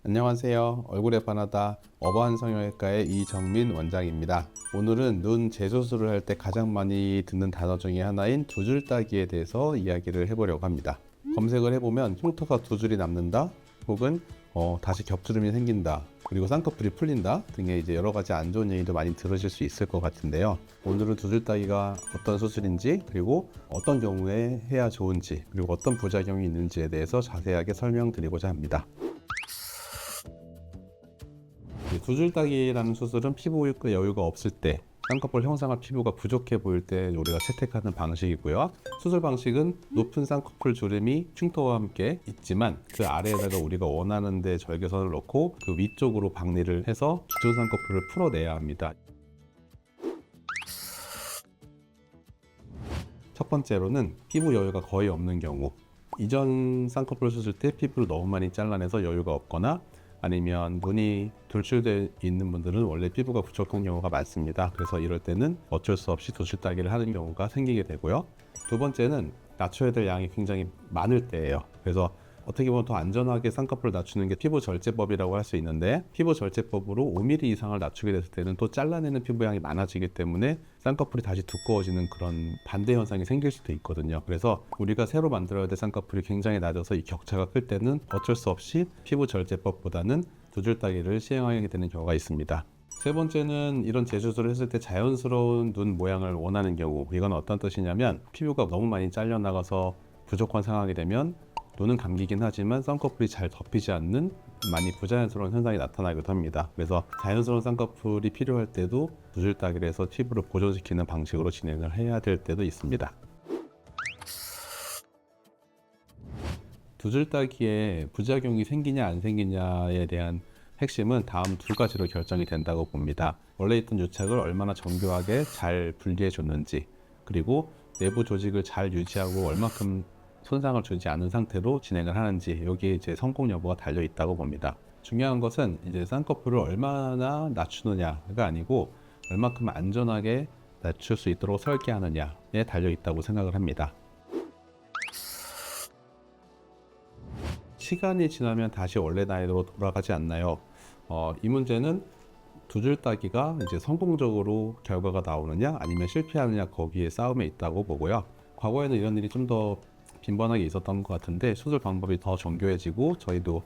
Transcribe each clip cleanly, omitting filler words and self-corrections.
안녕하세요. 얼굴의 바나다 어바한 성형외과의 이정민 원장입니다. 오늘은 눈 재수술을 할 때 가장 많이 듣는 단어 중에 하나인 두 줄 따기에 대해서 이야기를 해보려고 합니다. 검색을 해보면 흉터가 두 줄이 남는다, 혹은 다시 겹주름이 생긴다, 그리고 쌍꺼풀이 풀린다 등의 이제 여러 가지 안 좋은 얘기도 많이 들으실 수 있을 것 같은데요. 오늘은 두 줄 따기가 어떤 수술인지, 그리고 어떤 경우에 해야 좋은지, 그리고 어떤 부작용이 있는지에 대해서 자세하게 설명드리고자 합니다. 두 줄 따기라는 수술은 피부 여유가 없을 때, 쌍꺼풀 형상화 피부가 부족해 보일 때 우리가 채택하는 방식이고요. 수술 방식은 높은 쌍꺼풀 주름이 흉터와 함께 있지만 그 아래에다가 우리가 원하는 데 절개선을 넣고 그 위쪽으로 박리를 해서 기존 쌍꺼풀을 풀어내야 합니다. 첫 번째로는 피부 여유가 거의 없는 경우, 이전 쌍꺼풀 수술 때 피부를 너무 많이 잘라내서 여유가 없거나, 아니면 눈이 돌출되어 있는 분들은 원래 피부가 부족한 경우가 많습니다. 그래서 이럴 때는 어쩔 수 없이 두줄 따기를 하는 경우가 생기게 되고요. 두 번째는 낮춰야 될 양이 굉장히 많을 때예요. 그래서 어떻게 보면 더 안전하게 쌍꺼풀을 낮추는 게 피부 절제법이라고 할 수 있는데, 피부 절제법으로 5mm 이상을 낮추게 됐을 때는 또 잘라내는 피부 양이 많아지기 때문에 쌍꺼풀이 다시 두꺼워지는 그런 반대 현상이 생길 수도 있거든요. 그래서 우리가 새로 만들어야 될 쌍꺼풀이 굉장히 낮아서 이 격차가 클 때는 어쩔 수 없이 피부 절제법보다는 두 줄 따기를 시행하게 되는 경우가 있습니다. 세 번째는 이런 재수술을 했을 때 자연스러운 눈 모양을 원하는 경우, 이건 어떤 뜻이냐면 피부가 너무 많이 잘려나가서 부족한 상황이 되면 눈은 감기긴 하지만 쌍꺼풀이 잘 덮이지 않는 많이 부자연스러운 현상이 나타나기도 합니다. 그래서 자연스러운 쌍꺼풀이 필요할 때도 두 줄 따기를 해서 피부를 보존시키는 방식으로 진행을 해야 될 때도 있습니다. 두 줄 따기에 부작용이 생기냐 안 생기냐에 대한 핵심은 다음 두 가지로 결정이 된다고 봅니다. 원래 있던 유착을 얼마나 정교하게 잘 분리해 줬는지, 그리고 내부 조직을 잘 유지하고 얼마큼 손상을 주지 않은 상태로 진행을 하는지, 여기에 이제 성공 여부가 달려 있다고 봅니다. 중요한 것은 이제 쌍꺼풀을 얼마나 낮추느냐가 아니고 얼마큼 안전하게 낮출 수 있도록 설계하느냐에 달려 있다고 생각을 합니다. 시간이 지나면 다시 원래 나이로 돌아가지 않나요? 이 문제는 두 줄 따기가 이제 성공적으로 결과가 나오느냐 아니면 실패하느냐, 거기에 싸움에 있다고 보고요. 과거에는 이런 일이 좀 더 빈번하게 있었던 것 같은데, 수술 방법이 더 정교해지고 저희도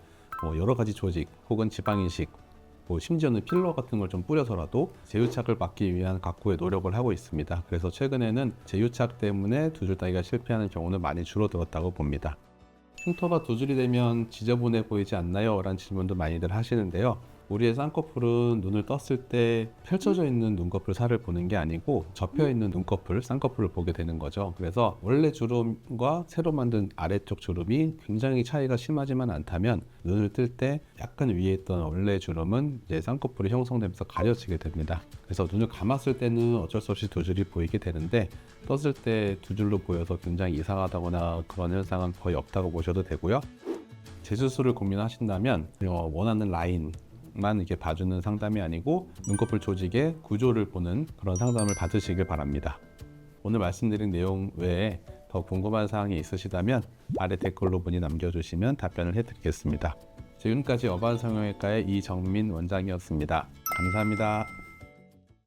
여러 가지 조직 혹은 지방이식, 심지어는 필러 같은 걸 좀 뿌려서라도 재유착을 막기 위한 각고의 노력을 하고 있습니다. 그래서 최근에는 재유착 때문에 두 줄 따기가 실패하는 경우는 많이 줄어들었다고 봅니다. 흉터가 두 줄이 되면 지저분해 보이지 않나요? 라는 질문도 많이들 하시는데요. 우리의 쌍꺼풀은 눈을 떴을 때 펼쳐져 있는 눈꺼풀 살을 보는 게 아니고 접혀 있는 눈꺼풀, 쌍꺼풀을 보게 되는 거죠. 그래서 원래 주름과 새로 만든 아래쪽 주름이 굉장히 차이가 심하지만 않다면, 눈을 뜰 때 약간 위에 있던 원래 주름은 이제 쌍꺼풀이 형성되면서 가려지게 됩니다. 그래서 눈을 감았을 때는 어쩔 수 없이 두 줄이 보이게 되는데, 떴을 때 두 줄로 보여서 굉장히 이상하다거나 그런 현상은 거의 없다고 보셔도 되고요. 재수술을 고민하신다면 원하는 라인만 이렇게 봐주는 상담이 아니고 눈꺼풀 조직의 구조를 보는 그런 상담을 받으시길 바랍니다. 오늘 말씀드린 내용 외에 더 궁금한 사항이 있으시다면 아래 댓글로 문의 남겨주시면 답변을 해드리겠습니다. 지금까지 어바한 성형외과의 이정민 원장이었습니다. 감사합니다.